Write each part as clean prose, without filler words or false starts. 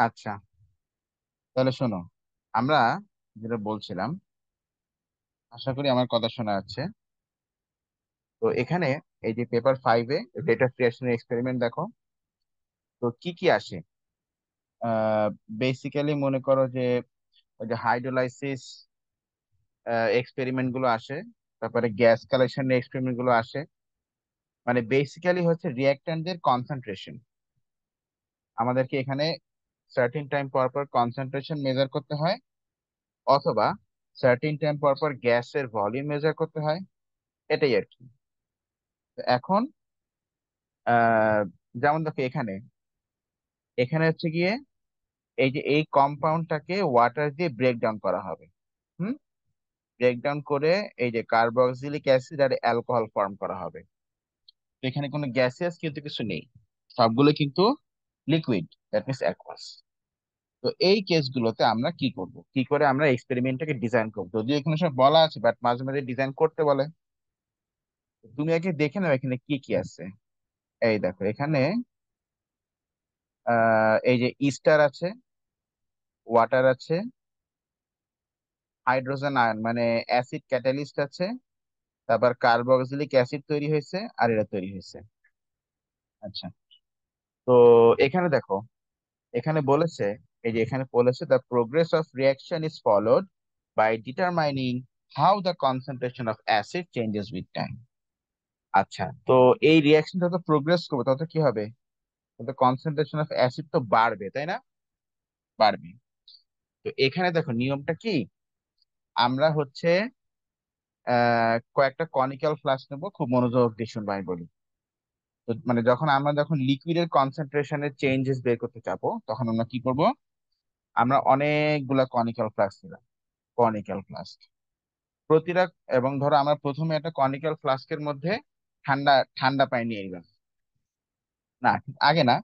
আচ্ছা, তাহলে শোনো, আমরা যেটা বলছিলাম, আশা করি আমার কথা শোনা যাচ্ছে। তো এখানে এই যে পেপার 5-এ রেট অফ রিঅ্যাকশনের এক্সপেরিমেন্ট দেখো, তো কি কি আসে। বেসিক্যালি মনে করো যে ওই যে হাইড্রোলাইসিস এক্সপেরিমেন্ট গুলো আসে, তারপরে গ্যাস কালেকশনের এক্সপেরিমেন্ট গুলো আসে। মানে বেসিক্যালি হচ্ছে রিঅ্যাক্ট্যান্টদের কনসেন্ট্রেশন, আমাদেরকে এখানে সার্টেন টাইম পর পর কনসেন্ট্রেশন মেজার করতে হয়, অথবা সার্টেন টাইম পর পর গ্যাসের ভলিউম মেজার করতে হয়, এটাই আর কি। তো এখন আহ যেমন দেখো এখানে, এখানে হচ্ছে গিয়ে এই যে এই কম্পাউন্ডটাকে ওয়াটার দিয়ে ব্রেক ডাউন করা হবে। হুম, ব্রেক ডাউন করে এই যে কার্বক্সিলিক অ্যাসিড আর অ্যালকোহল ফর্ম করা হবে। তো এখানে কোনো গ্যাসিয়াস কিন্তু কিছু নেই, সবগুলো কিন্তু লিকুইড, দ্যাট মিনস অ্যাকুয়াস। তো এই কেসগুলোতে আমরা কি করব, কি করে আমরা এক্সপেরিমেন্টটাকে ডিজাইন করবো, যদিও এখানে সব বলা আছে বাট মাঝে মাঝে ডিজাইন করতে বলে। তুমি আগে দেখে নাও এখানে কি কি আছে। এই দেখো এখানে এই যে ইস্টার আছে, ওয়াটার আছে, হাইড্রোজেন আয়ন মানে অ্যাসিড ক্যাটালিস্ট আছে, তারপর কার্বক্সিলিক অ্যাসিড তৈরি হয়েছে আর এটা তৈরি হয়েছে। আচ্ছা, তো এখানে দেখো, এখানে বলেছে, এই যে এখানে বলেছে the progress of reaction is followed by determining how the concentration of acid changes with time. আচ্ছা, তো এই রিয়াকশন যত প্রোগ্রেস করবে তত কি হবে, তত কনসেন্ট্রেশন অফ অ্যাসিড তো বাড়বে, তাই না? বাড়বে। তো এখানে দেখো নিয়মটা কি, আমরা হচ্ছে কয়েকটা কনিক্যাল ফ্লাস্ক নেবো, খুব মনোযোগ দিয়ে শুনবো আমি বলি। তো মানে যখন লিকুইডের কনসেন্ট্রেশনের চেঞ্জেস বের করতে চাবো, তখন আমরা কি করব, আমরা অনেকগুলা কনিক্যাল ফ্লাস্ক নিলাম, কনিক্যাল ফ্লাস্ক প্রতিটা। এবং ধরো আমরা প্রথমে একটা কনিক্যাল ফ্লাস্কের মধ্যে ঠান্ডা ঠান্ডা পানি নিয়ে নিলাম। না, আগে না,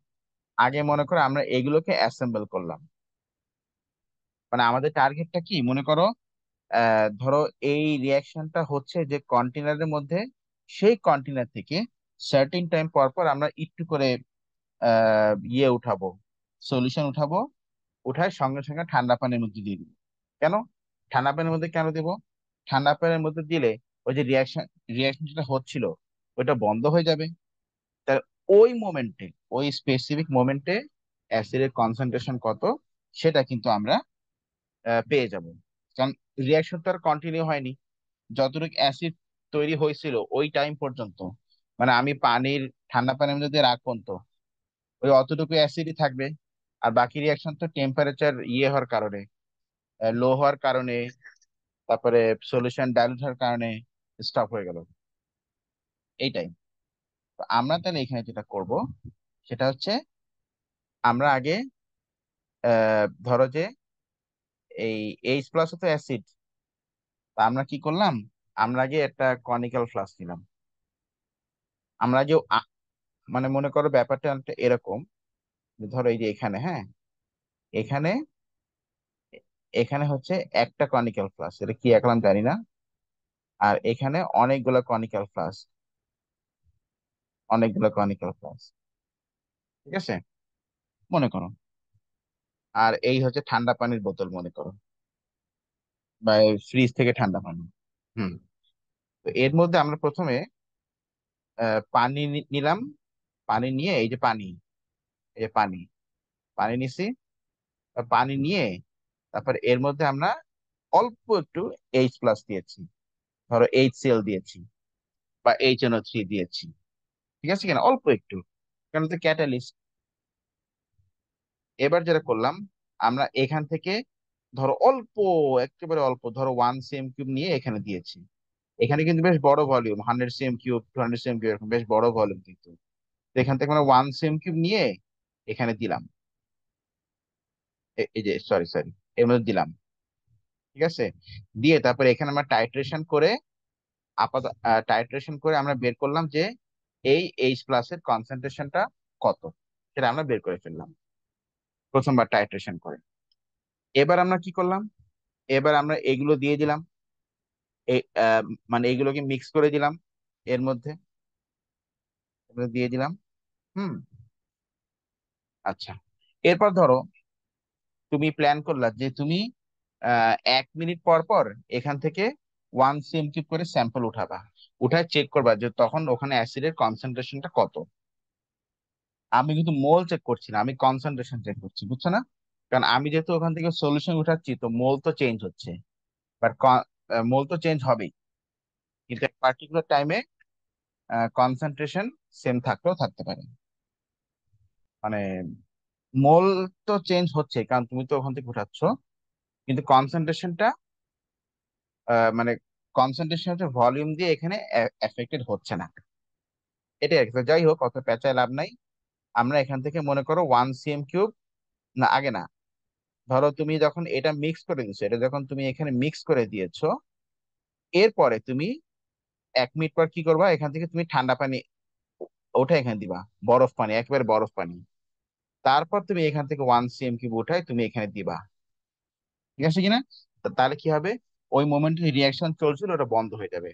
আগে মনে করো আমরা এগুলোকে অ্যাসেম্বল করলাম। মানে আমাদের টার্গেটটা কি মনে করো, ধরো এই রিয়াকশনটা হচ্ছে যে কন্টেনারের মধ্যে, সেই কন্টেনার থেকে সার্টেন টাইম পর পর আমরা একটু করে ইয়ে উঠাবো, সলিউশন উঠাবো, উঠায় সঙ্গে সঙ্গে ঠান্ডা পানির মধ্যে দিয়ে দিব। কেন ঠান্ডা পানির মধ্যে কেন দেবো, ঠান্ডা পানির মধ্যে দিলে ওই যে রিয়াকশন যেটা হচ্ছিল ওইটা বন্ধ হয়ে যাবে। তার ওই মোমেন্টে, ওই স্পেসিফিক মোমেন্টে অ্যাসিডের কনসেন্ট্রেশন কত সেটা কিন্তু আমরা পেয়ে যাব। কারণ রিয়াকশন তো আর কন্টিনিউ হয়নি, যতটুকু অ্যাসিড তৈরি হয়েছিল ওই টাইম পর্যন্ত, মানে আমি ঠান্ডা পানির মধ্যে দিয়ে রাখ পর্যন্ত ওই অতটুকু অ্যাসিডই থাকবে। আর বাকি রিয়াকশন তো টেম্পারেচার ইয়ে হওয়ার কারণে, লো হওয়ার কারণে, তারপরে সলিউশন ডাইলুট হওয়ার কারণে স্টপ হয়ে গেল, এইটাই। তো আমরা তাহলে এখানে যেটা করব সেটা হচ্ছে, আমরা আগে ধরো যে এই H+ তো অ্যাসিড, তা আমরা কি করলাম, আমরা আগে একটা কনিক্যাল ফ্লাস্ক নিলাম। আমরা আগে মানে মনে করো ব্যাপারটা অনেকটা এরকম, যে ধরো এই যে এখানে, হ্যাঁ, এখানে, এখানে হচ্ছে একটা কনিক্যাল ফ্লাস্ক, এটা কি একলাম জানি না। আর এখানে অনেকগুলো কনিক্যাল ফ্লাস্ক, অনেকগুলো কনিক্যাল ফ্লাস্ক, ঠিক আছে, মনে করো। আর এই হচ্ছে ঠান্ডা পানির বোতল মনে করো, বা ফ্রিজ থেকে ঠান্ডা পানি। হুম, তো এর মধ্যে আমরা প্রথমে পানি নিলাম। পানি নিয়ে এই যে পানি, এই যে পানি, পানি নিছি। পানি নিয়ে তারপর এর মধ্যে আমরা অল্প একটু H+ দিয়েছি, ধরো HCl দিয়েছি বা HNO3 দিয়েছি, ঠিক আছে কিনা, অল্প একটু, কারণ তো ক্যাটালিস্ট। এবার যেটা করলাম, আমরা এখান থেকে ধরো অল্প, একেবারে অল্প, ধরো 1 cm³ নিয়ে এখানে দিয়েছি। এখানে কিন্তু বেশ বড় ভলিউম, 100 cm³, 200 cm³ এরকম বেশ বড় ভলিউম কিন্তু। তো এখান থেকে আমরা 1 cm³ নিয়ে এখানে দিলাম, এই যে সরি সরি, এর মধ্যে দিলাম, ঠিক আছে। দিয়ে তারপরে এখানে আমরা টাইট্রেশন করে, আপাতত টাইট্রেশন করে আমরা বের করলাম যে এই H+ এর কনসেন্ট্রেশনটা কত, সেটা আমরা বের করে ফেললাম প্রথমবার টাইট্রেশন করে। এবার আমরা কি করলাম, এবার আমরা এগুলো দিয়ে দিলাম, এই মানে এইগুলোকে মিক্স করে দিলাম এর মধ্যে, এগুলো দিয়ে দিলাম। হুম, আচ্ছা। এরপর ধরো তুমি প্ল্যান করলা যে তুমি 1 মিনিট পর পর এখান থেকে 1 cm³ করে স্যাম্পল উঠাবা, উঠায় চেক করবা যে তখন ওখানে অ্যাসিডের কনসেন্ট্রেশনটা কত। আমি কিন্তু মোল চেক করছি না, আমি কনসেন্ট্রেশন চেক করছি, বুঝছো না? কারণ আমি যেহেতু ওখান থেকে সলিউশন উঠাচ্ছি, তো মোল তো চেঞ্জ হচ্ছে, বাট মোল তো চেঞ্জ হবেই, কিন্তু পার্টিকুলার টাইমে কনসেন্ট্রেশন সেম থাকলেও থাকতে পারে। মানে মোল তো চেঞ্জ হচ্ছে কারণ তুমি তো ওখান থেকে উঠাচ্ছ, কিন্তু কনসেন্ট্রেশনটা মানে কনসেন্ট্রেশন হচ্ছে ভলিউম দিয়ে এখানে এফেক্টেড হচ্ছে না। এটাই আর কি। তো যাই হোক, অত পেঁচায় লাভ নাই। আমরা এখান থেকে মনে করো 1 cm³, না আগে না, ধরো তুমি যখন এটা মিক্স করে দিচ্ছ, এটা যখন তুমি এখানে মিক্স করে দিয়েছো, এরপরে তুমি 1 মিনিট পর কি করবা, এখান থেকে তুমি ঠান্ডা পানি ওঠে এখানে দিবা, বরফ পানি, একেবারে বরফ পানি। তারপর তুমি এখান থেকে 1 cm³ উঠায় তুমি এখানে দিবা, ঠিক আছে কিনা? তাহলে কি হবে, ওই মোমেন্টে রিয়াকশন চলছিল ওটা বন্ধ হয়ে যাবে।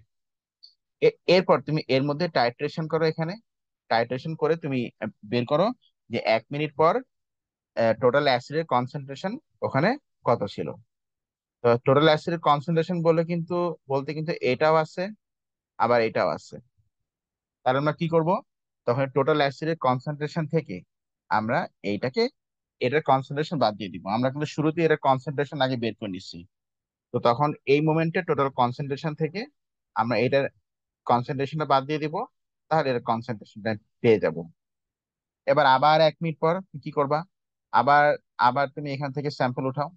এরপর তুমি এর মধ্যে টাইট্রেশন করো, এখানে টাইট্রেশন করে তুমি বের করো যে 1 মিনিট পর টোটাল অ্যাসিডের কনসেন্ট্রেশন ওখানে কত ছিল। তো টোটাল অ্যাসিডের কনসেন্ট্রেশন বলতে কিন্তু এটাও আছে, আবার এটাও আছে। তাহলে আমরা কি করব, তখন টোটাল অ্যাসিডের কনসেন্ট্রেশন থেকে আমরা এইটাকে, এটার কনসেন্ট্রেশন বাদ দিয়ে দিব। আমরা কিন্তু শুরুতে এটার কনসেন্ট্রেশন আগে বের করে নিচ্ছি, তো তখন এই মোমেন্টে টোটাল কনসেন্ট্রেশন থেকে আমরা এটার কনসেন্ট্রেশনটা বাদ দিয়ে দিব, তাহলে এর কনসেন্ট্রেশনটা পেয়ে যাব। এবার আবার 1 মিনিট পর তুমি কি করবা, আবার আবার তুমি এখান থেকে স্যাম্পল উঠাও,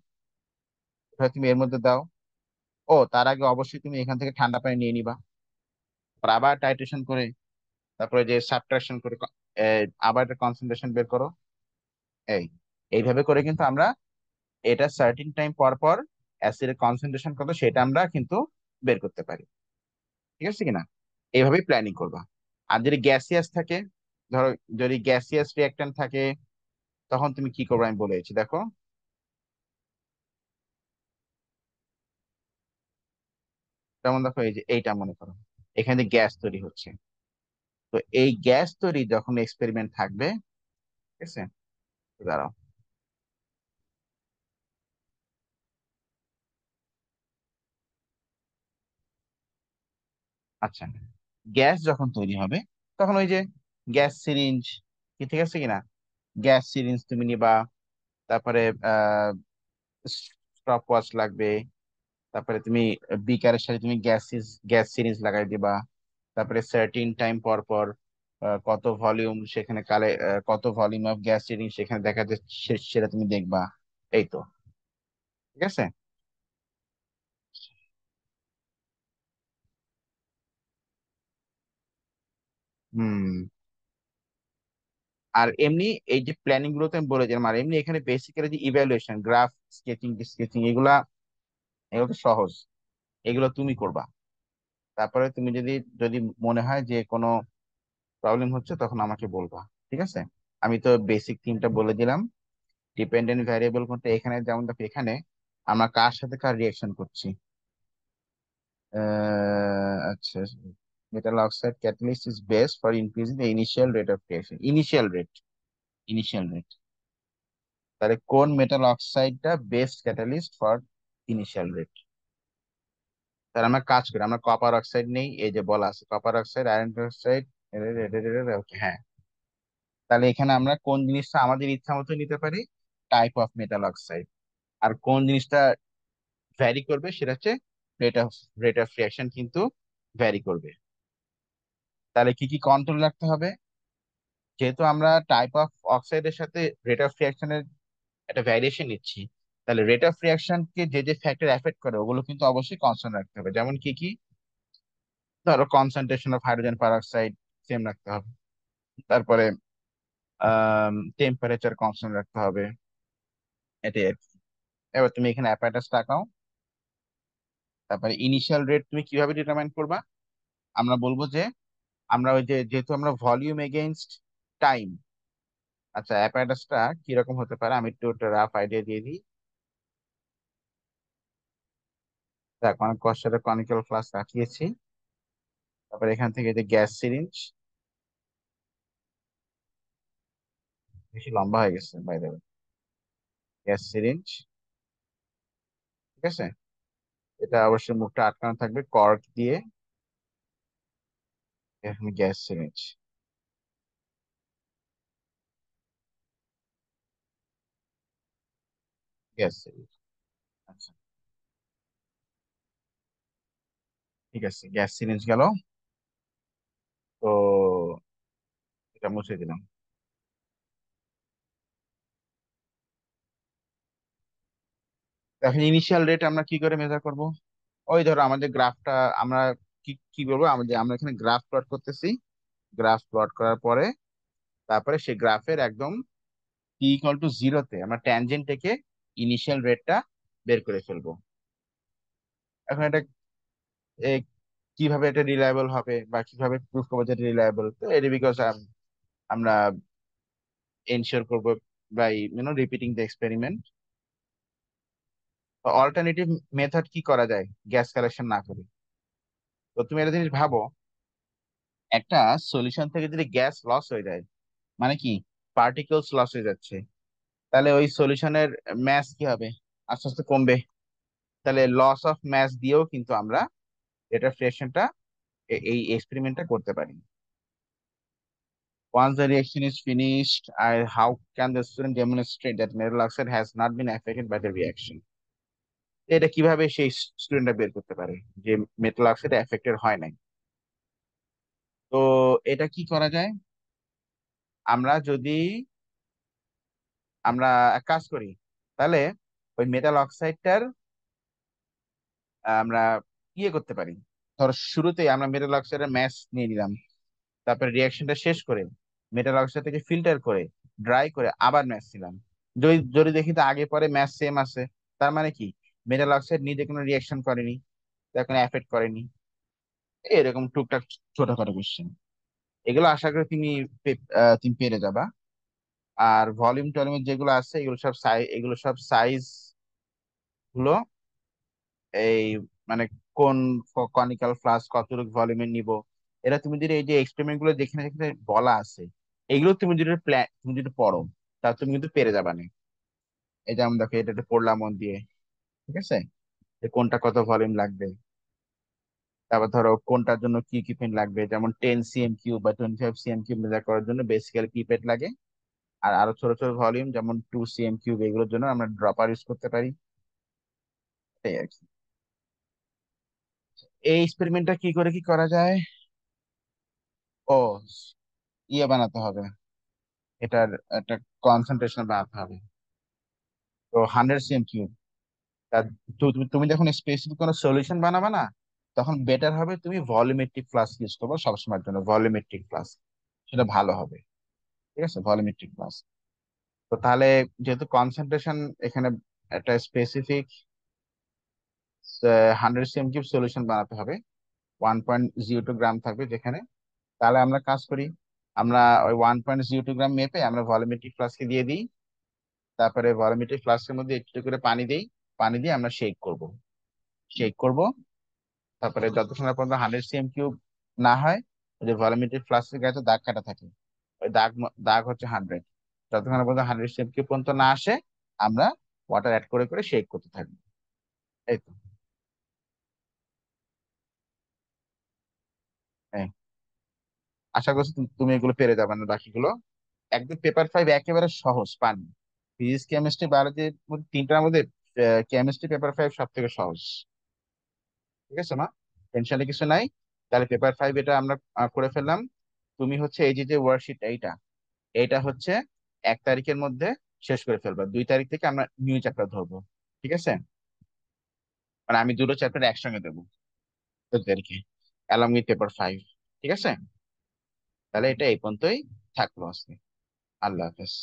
উঠায় তুমি এর মধ্যে দাও। ও তার আগে অবশ্যই তুমি এখান থেকে ঠান্ডা পানি নিয়ে নিবা, তারপর আবার টাইট্রেশন করে, তারপরে যে সাবট্রাকশন করে আবার একটা কনসেন্ট্রেশন বের করো। এই এইভাবে করে কিন্তু আমরা এটা সার্টিন টাইম পর পর অ্যাসিডের কনসেন্ট্রেশন কত সেটা আমরা কিন্তু বের করতে পারি, ঠিক আছে কিনা? এইভাবেই প্ল্যানিং করবা। আর যদি গ্যাসিয়াস থাকে, ধরো যদি গ্যাসিয়াস রিঅ্যাক্ট্যান্ট থাকে, তখন তুমি কি করবে আমি বলেছি দেখো। যেমন দেখো এই যে এইটা মনে করো, এখানে গ্যাস তৈরি হচ্ছে, তো এই গ্যাস তৈরি যখন এক্সপেরিমেন্ট থাকবে, ঠিক আছে, তো দাঁড়াও। আচ্ছা, গ্যাস যখন তৈরি হবে, তখন ওই যে গ্যাস সিরিঞ্জ, কি ঠিক আছে কিনা, গ্যাস সিরিঞ্জ তুমি নিবা, তারপরে আহ স্টপ ওয়াচ লাগবে, তারপরে তুমি বিকারের সাথে তুমি গ্যাস সিরিঞ্জ লাগাই দিবা। তারপরে সার্টিন টাইম পর পর কত ভলিউম সেখানে কত ভলিউম অফ গ্যাস সিরিঞ্জ সেখানে দেখা যাচ্ছে, সেটা তুমি দেখবা। এই তো, ঠিক আছে। হুম। আর এমনি এই যে প্ল্যানিং গুলো তো আমি বলে দিলাম, আর এমনি এখানে বেসিক্যালি যে ইভ্যালুয়েশন, গ্রাফ স্কেচিং, স্কেচিং, এগুলা এগুলো তো সহজ, এগুলো তুমি করবা। তারপরে তুমি যদি যদি মনে হয় যে কোনো প্রবলেম হচ্ছে, তখন আমাকে বলবা, ঠিক আছে? আমি তো বেসিক তিনটা বলে দিলাম। ডিপেন্ডেন্ট ভ্যারিয়েবল কোনটা, এখানে যেমন দেখো, এখানে আমরা কার সাথে কার রিয়াকশন করছি। আচ্ছা, metal oxide catalyst is best for increasing the initial rate of reaction, initial rate. তাহলে কোন মেটাল অক্সাইডটা best catalyst for initial rate? তাহলে আমরা কাজ করি, আমরা কপার অক্সাইড নেই, এই যে বলা আছে কপার অক্সাইড, আয়রন অক্সাইড। হ্যাঁ, তাহলে এখানে আমরা কোন জিনিসটা আমাদের ইচ্ছা মতো নিতে পারি, টাইপ অফ মেটাল অক্সাইড। আর কোন জিনিসটা ভ্যারি করবে সেটা হচ্ছে rate of rate of reaction কিন্তু ভ্যারি করবে। তাহলে কি কি কন্ট্রোল রাখতে হবে, যেহেতু আমরা টাইপ অফ অক্সাইডের সাথে রেট অফ রিয়াকশনের একটা ভ্যারিয়েশন নিচ্ছি, তাহলে রেট অফ রিয়াকশনকে যে যে ফ্যাক্টর এফেক্ট করে ওগুলো কিন্তু অবশ্যই কনস্ট্যান্ট রাখতে হবে। যেমন কি কি, ধরো concentration of hydrogen per oxide same রাখতে হবে, তারপরে টেম্পারেচার কনস্ট্যান্ট রাখতে হবে, এটাই আর কি। এবার তুমি এখানে অ্যাপারেটাস টাকাও। তারপরে ইনিশিয়াল রেট তুমি কিভাবে ডিটারমাইন করবা, আমরা বলবো যে আমরা ওই যে যেহেতু আমরা ভলিউম এগেইনস্ট টাইম। আচ্ছা, অ্যাপারেটাসটা কিরকম হতে পারে আমি একটু একটা রাফ আইডিয়া দিয়ে দিই। দেখ, অনেক কষ্টের কনিক্যাল ফ্লাস্ক রাখিয়েছি, তারপর এখান থেকে যে গ্যাস সিরিঞ্জ, বেশি লম্বা হয়ে গেছে বাইরে। Gas syringe. ঠিক আছে, এটা অবশ্যই মুখটা আটকানো থাকবে কর্ক দিয়ে। এখন গ্যাস সিরিঞ্জ, গ্যাস সিরিঞ্জ। আচ্ছা, ঠিক আছে, গ্যাস সিরিঞ্জ গেল। তো এটা মুছে দিলাম। এখন ইনিশিয়াল রেট আমরা কি করে মেজার করব? ওই ধরো আমাদের গ্রাফটা আমরা কি কি বলবো, আমরা এখানে গ্রাফ প্লট করতেছি। গ্রাফ প্লট করার পরে তারপরে সেই গ্রাফের একদম টি ইকুয়াল টু জিরোতে আমরা ট্যানজেন্ট থেকে ইনিশিয়াল রেটটা বের করে ফেলবো। এখন এটা এ, কিভাবে এটা রিলায়েবল হবে বা কিভাবে প্রুফ করবো যে রিলায়েবল, তো এটা বিকজ আমরা এনশিওর করবো by repeating the experiment. Alternative method কি করা যায় গ্যাস কালেকশন না করে? তো তুমি একটা জিনিস ভাবো, একটা সলিউশন থেকে যদি গ্যাস লস হয়ে যায়, মানে কি পার্টিকেলস লস হয়ে যাচ্ছে, তাহলে ওই সলিউশনের ম্যাস কি হবে? আস্তে আস্তে কমবে। তাহলে লস অফ ম্যাস দিয়েও কিন্তু আমরা এটা ফ্রিকশনটা এই এক্সপেরিমেন্টটা করতে পারি। Once the reaction is finished, how can the student demonstrate that metal oxide has not been affected by the reaction? এটা কিভাবে সেই স্টুডেন্টরা বের করতে পারে যে মেটাল অক্সাইড এফেক্টেড হয় নাই? তো এটা কি করা যায়? আমরা যদি আমরা এক কাজ করি, তাহলে ওই মেটাল অক্সাইডটার আমরা ইয়ে করতে পারি। ধরো শুরুতে আমরা মেটাল অক্সাইডের ম্যাস নিয়ে নিলাম, তারপরে রিয়াকশনটা শেষ করে মেটাল অক্সাইডটাকে ফিল্টার করে ড্রাই করে আবার ম্যাচ নিলাম। যদি যদি দেখি তো আগে পরে ম্যাচ সেম আছে, তার মানে কি মেটাল অক্সাইড নিজে কোনো রিয়াকশন করেনি, তার কোনো এফেক্ট করেনি। এরকম টুকটাক ছোটখাটো কোশ্চেন, এগুলো আশা করি তুমি পেরে যাবা। আর ভলিউম টলিউমের যেগুলো আছে এগুলো সব সাইজ গুলো এই মানে কোন কনিক্যাল ফ্লাস্ক কতটুকু ভলিউমের নিব, এটা তুমি যদি এই যে এক্সপেরিমেন্ট গুলো যেখানে যেখানে বলা আছে এগুলো তুমি যদি পড়ো, তা তুমি কিন্তু পেরে যাবা না। এই যেমন দেখো এটা একটু পড়লাম মন দিয়ে। ঠিক আছে, যে কোনটা কত ভলিউম লাগবে, তারপর ধরো কোনটার জন্য কি ইকুইপমেন্ট লাগবে, যেমন 10 cm কিউ বা 25 cm কিউ মেজার করার জন্য বেসিক্যালি পিপেট লাগে। আর আরো ছোট ছোট ভলিউম যেমন 2 cm কিউব এগুলোর জন্য আমরা ড্রপার ইউজ করতে পারি। এই আর কি। এই এক্সপেরিমেন্টটা কি করে কি করা যায়? ও, ইয়ে বানাতে হবে, এটার একটা কনসেন্ট্রেশন বানাতে হবে। তো 100 cm কিউব। তা তুমি যখন স্পেসিফিক কোনো সলিউশন বানাবে না, তখন বেটার হবে তুমি ভলিউমেট্রিক ফ্লাস্ক ইউজ করবো সবসময়ের জন্য, ভলিউমেট্রিক ফ্লাস্ক, সেটা ভালো হবে। ঠিক আছে, ভলিউমেট্রিক ফ্লাস্ক। তো তাহলে যেহেতু কনসেন্ট্রেশন এখানে একটা স্পেসিফিক 100 cm কিউব সলিউশন বানাতে হবে, 1.02 গ্রাম থাকবে যেখানে। তাহলে আমরা কাজ করি, আমরা ওই 1.02 গ্রাম মেপে আমরা ভলিউমেট্রিক ফ্লাস্কে দিয়ে দিই। তারপরে ভলিউমেট্রিক ফ্লাস্কের মধ্যে একটু করে পানি দিই, পানি দিয়ে আমরা শেক করব। শেক করব, তারপরে যতক্ষণ না পর্যন্ত 100 cm কিউব না হয়, ওই যে ভলিউমেট্রিক ফ্লাস্কের গায়ে তো দাগ কাটা থাকে, ওই দাগ হচ্ছে 100, যতক্ষণ না পর্যন্ত 100 cm কিউব পর্যন্ত না আসে, আমরা ওয়াটার অ্যাড করে করে শেক করতে থাকবো। এই তো। হ্যাঁ, আশা করছি তুমি এগুলো পেরে যাবে না বাকিগুলো। একদম পেপার 5 একেবারে সহজ পানি। ফিজিক্স কেমিস্ট্রি বায়োলজির মধ্যে তিনটার মধ্যে কেমিস্ট্রি পেপার 5 সব থেকে সহজ। ঠিক আছে মা, টেনশনে কিছু নাই। তাহলে পেপার 5 এটা আমরা করে ফেললাম। তুমি হচ্ছে এই যে যে ওয়ার্কশিট এইটা, এটা হচ্ছে 1 তারিখের মধ্যে শেষ করে ফেলবা। 2 তারিখ থেকে আমরা নিউ চ্যাপ্টার ধরবো। ঠিক আছে, মানে আমি দুটো চ্যাপ্টার একসঙ্গে দেবো 2 তারিখে, অ্যালং উইথ পেপার 5। ঠিক আছে, তাহলে এটা এই পর্যন্তই থাকলো আজকে। আল্লাহ হাফেজ।